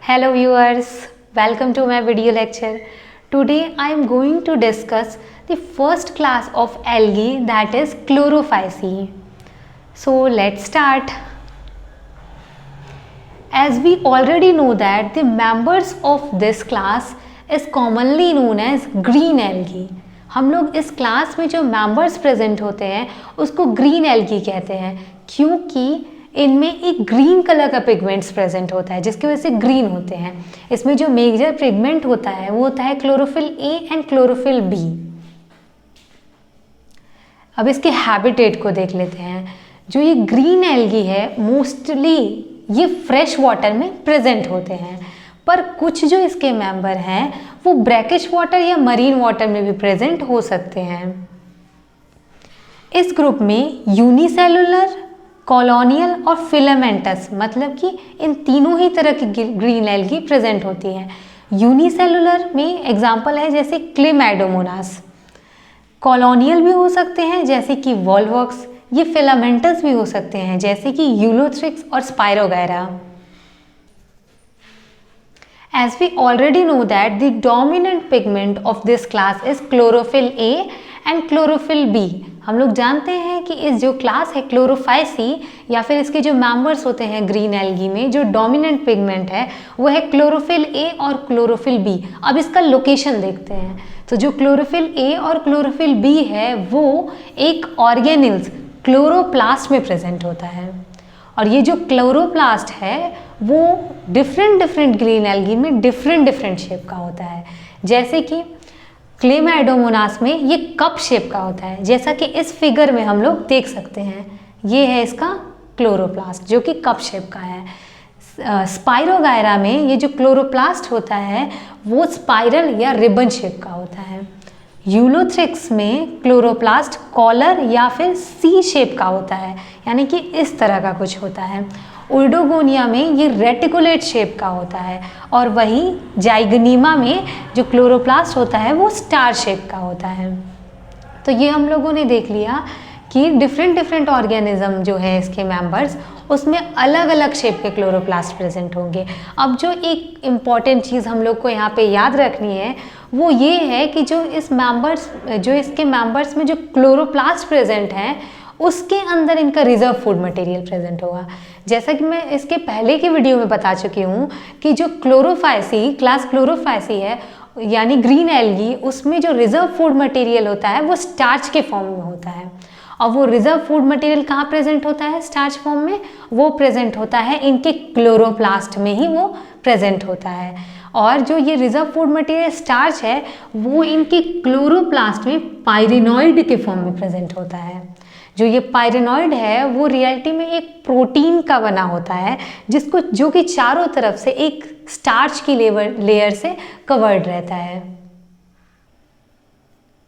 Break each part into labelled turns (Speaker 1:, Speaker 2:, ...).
Speaker 1: Hello viewers, welcome to my video lecture. Today I am going to discuss the first class of algae, that is Chlorophyceae. So let's start. As we already know that the members of this class is commonly known as green algae. हम लोग इस class में जो members present होते हैं उसको green algae कहते हैं, क्योंकि इनमें एक ग्रीन कलर का पिगमेंट्स प्रेजेंट होता है जिसकी वजह से ग्रीन होते हैं. इसमें जो मेजर पिगमेंट होता है वो होता है chlorophyll a and chlorophyll b. अब इसके हैबिटेट को देख लेते हैं. जो ये ग्रीन एल्गी है मोस्टली ये फ्रेश वाटर में प्रेजेंट होते हैं, पर कुछ जो इसके मेंबर हैं वो ब्रैकिश वाटर या मरीन वाटर में भी प्रेजेंट हो सकते हैं. इस ग्रुप में यूनिसेलुलर, कॉलोनियल और फिलामेंटस, मतलब कि इन तीनों ही तरह की ग्रीन एल्गी प्रेजेंट होती हैं. यूनिसेलुलर में एग्जांपल है जैसे क्लेमैडोमोनास, कॉलोनियल भी हो सकते हैं जैसे कि वॉल्वॉक्स, ये फिलामेंटस भी हो सकते हैं जैसे कि यूलोथ्रिक्स और स्पाइरोगैरा. As we already know that the dominant pigment of this class is chlorophyll A and chlorophyll B. हम लोग जानते हैं कि इस जो क्लास है क्लोरोफाइसी या फिर इसके जो मेंबर्स होते हैं ग्रीन एल्गी में जो डोमिनेंट पिगमेंट है वो है क्लोरोफिल ए और क्लोरोफिल बी. अब इसका लोकेशन देखते हैं. तो जो क्लोरोफिल ए और क्लोरोफिल बी है वो एक ऑर्गेनिल्स क्लोरोप्लास्ट में प्रेजेंट होता है, और ये जो क्लोरोप्लास्ट है वो डिफरेंट ग्रीन एल्गी में डिफरेंट शेप का होता है. जैसे कि क्लेमैडोमोनास में ये कप शेप का होता है, जैसा कि इस फिगर में हम लोग देख सकते हैं. ये है इसका क्लोरोप्लास्ट जो कि कप शेप का है. स्पाइरोगायरा में ये जो क्लोरोप्लास्ट होता है वो स्पाइरल या रिबन शेप का होता है. यूलोथ्रिक्स में क्लोरोप्लास्ट कॉलर या फिर सी शेप का होता है, यानी कि इस तरह का कुछ होता है. ओइडोगोनिया में ये रेटिकुलेट शेप का होता है, और वही जाइगनीमा में जो क्लोरोप्लास्ट होता है वो स्टार शेप का होता है. तो ये हम लोगों ने देख लिया कि डिफरेंट ऑर्गेनिज्म जो है इसके मेंबर्स उसमें अलग अलग शेप के क्लोरोप्लास्ट प्रेजेंट होंगे. अब जो एक इम्पॉर्टेंट चीज़ हम लोग को यहाँ पे याद रखनी है वो ये है कि जो इसके मेंबर्स में जो क्लोरोप्लास्ट प्रेजेंट हैं उसके अंदर इनका रिजर्व फूड मटेरियल प्रेजेंट होगा. जैसा कि मैं इसके पहले की वीडियो में बता चुकी हूँ कि जो क्लोरोफाइसी क्लास क्लोरोफाइसी है यानी ग्रीन एल्गी, उसमें जो रिजर्व फूड मटेरियल होता है वो स्टार्च के फॉर्म में होता है. और वो रिजर्व फूड मटेरियल कहाँ प्रेजेंट होता है स्टार्च फॉर्म में? वो प्रेजेंट होता है इनके क्लोरोप्लास्ट में ही वो प्रेजेंट होता है. और जो ये रिजर्व फूड मटेरियल स्टार्च है वो इनके क्लोरोप्लास्ट में पायरेनॉइड के फॉर्म में प्रेजेंट होता है. जो ये पायरेनॉइड है वो रियलिटी में एक प्रोटीन का बना होता है जो कि चारों तरफ से एक स्टार्च की लेयर से कवर्ड रहता है.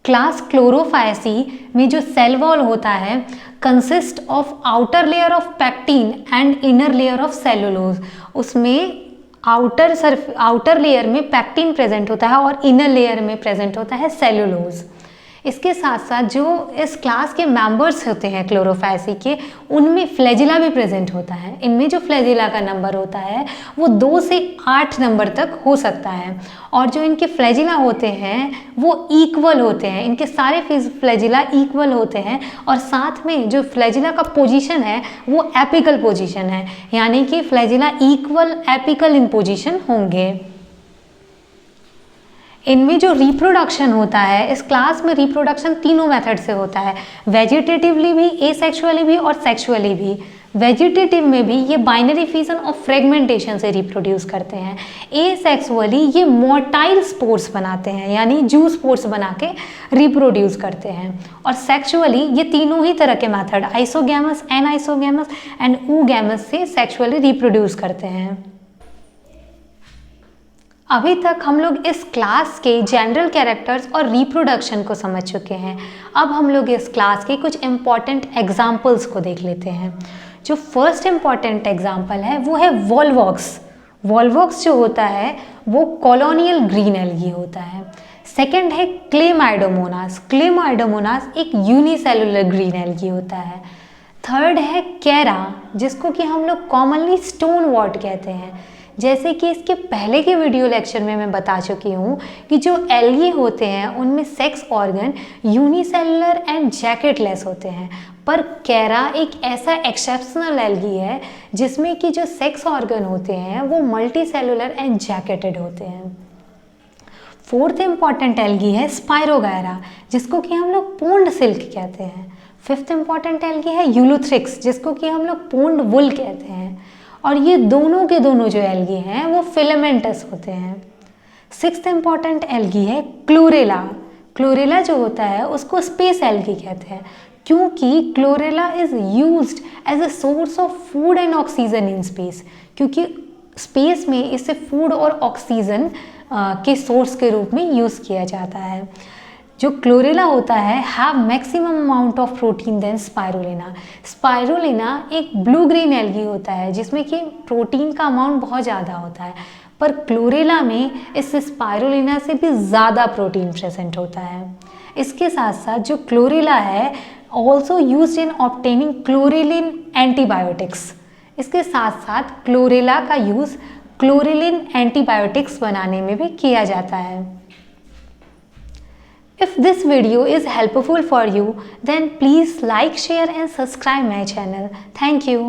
Speaker 1: क्लास क्लोरोफाइसी में जो सेल वॉल होता है consist of outer layer of pectin and inner layer of cellulose. उसमें आउटर लेयर में पैक्टीन प्रेजेंट होता है और इनर लेयर में प्रेजेंट होता है सेलुलोज. इसके साथ साथ जो इस क्लास के मेंबर्स होते हैं क्लोरोफाइसी के उनमें फ्लैजिला भी प्रेजेंट होता है. इनमें जो फ्लैजिला का नंबर होता है वो 2 से 8 नंबर तक हो सकता है, और जो इनके फ्लैजिला होते हैं वो इक्वल होते हैं. इनके सारे फ्लैजिला इक्वल होते हैं, और साथ में जो फ्लैजिला का पोजीशन है वो एपिकल पोजीशन है, यानी कि फ्लैजिला इक्वल एपिकल इन पोजीशन होंगे. इनमें जो रिप्रोडक्शन होता है इस क्लास में रिप्रोडक्शन तीनों मेथड से होता है, वेजिटेटिवली भी, एसेक्सुअली भी और सेक्सुअली भी. वेजिटेटिव में भी ये बाइनरी फिजन और फ्रेगमेंटेशन से रिप्रोड्यूस करते हैं. एसेक्सुअली ये मोटाइल स्पोर्स बनाते हैं यानी जू स्पोर्स बना के रिप्रोड्यूस करते हैं. और सेक्सुअली ये तीनों ही तरह के method isogamous, anisogamous and oogamous से सेक्सुअली रिप्रोड्यूस करते हैं. अभी तक हम लोग इस क्लास के जनरल कैरेक्टर्स और रिप्रोडक्शन को समझ चुके हैं. अब हम लोग इस क्लास के कुछ इम्पॉर्टेंट एग्जाम्पल्स को देख लेते हैं. जो फर्स्ट इम्पॉर्टेंट एग्जाम्पल है वो है वॉल्वॉक्स. वॉल्वॉक्स जो होता है वो कॉलोनियल ग्रीन एल्गी होता है. सेकेंड है क्लेमैडोमोनास. क्लेमैडोमोनास एक यूनिसेलुलर ग्रीन एल्गी होता है. थर्ड है कैरा, जिसको कि हम लोग कॉमनली स्टोन वॉर्ट कहते हैं। जैसे कि इसके पहले के वीडियो लेक्चर में मैं बता चुकी हूँ कि जो एल्गी होते हैं उनमें सेक्स ऑर्गन यूनिसेलुलर एंड जैकेटलेस होते हैं, पर कैरा एक ऐसा एक्सेप्शनल एल्गी है जिसमें कि जो सेक्स ऑर्गन होते हैं वो मल्टी सेलुलर एंड जैकेटेड होते हैं। फोर्थ इंपॉर्टेंट एल्गी है स्पायरोगायरा, जिसको कि हम लोग पोन्ड सिल्क कहते हैं। फिफ्थ इंपॉर्टेंट एल्गी है यूलोथ्रिक्स, जिसको कि हम लोग पोन्ड वुल कहते हैं। और ये दोनों के दोनों जो एल्गी हैं वो फिलामेंटस होते हैं। सिक्स्थ इंपॉर्टेंट एल्गी है क्लोरेला। क्लोरेला जो होता है उसको स्पेस एल्गी कहते हैं, क्योंकि chlorella is used as a source of food and oxygen in space, क्योंकि स्पेस में इसे फूड और ऑक्सीजन के सोर्स के रूप में यूज़ किया जाता है। जो क्लोरेला होता है have maximum amount of protein than spirulina. Spirulina एक ब्लू ग्रीन एल्गी होता है जिसमें कि प्रोटीन का अमाउंट बहुत ज़्यादा होता है, पर क्लोरेला में इस स्पाइरुलिना से भी ज़्यादा प्रोटीन प्रेजेंट होता है। इसके साथ साथ जो क्लोरेला है also used in obtaining chlorellin antibiotics. इसके साथ साथ क्लोरेला का यूज़ क्लोरेलिन एंटीबायोटिक्स बनाने में भी किया जाता है। If this video is helpful for you, then please like, share and subscribe my channel. Thank you.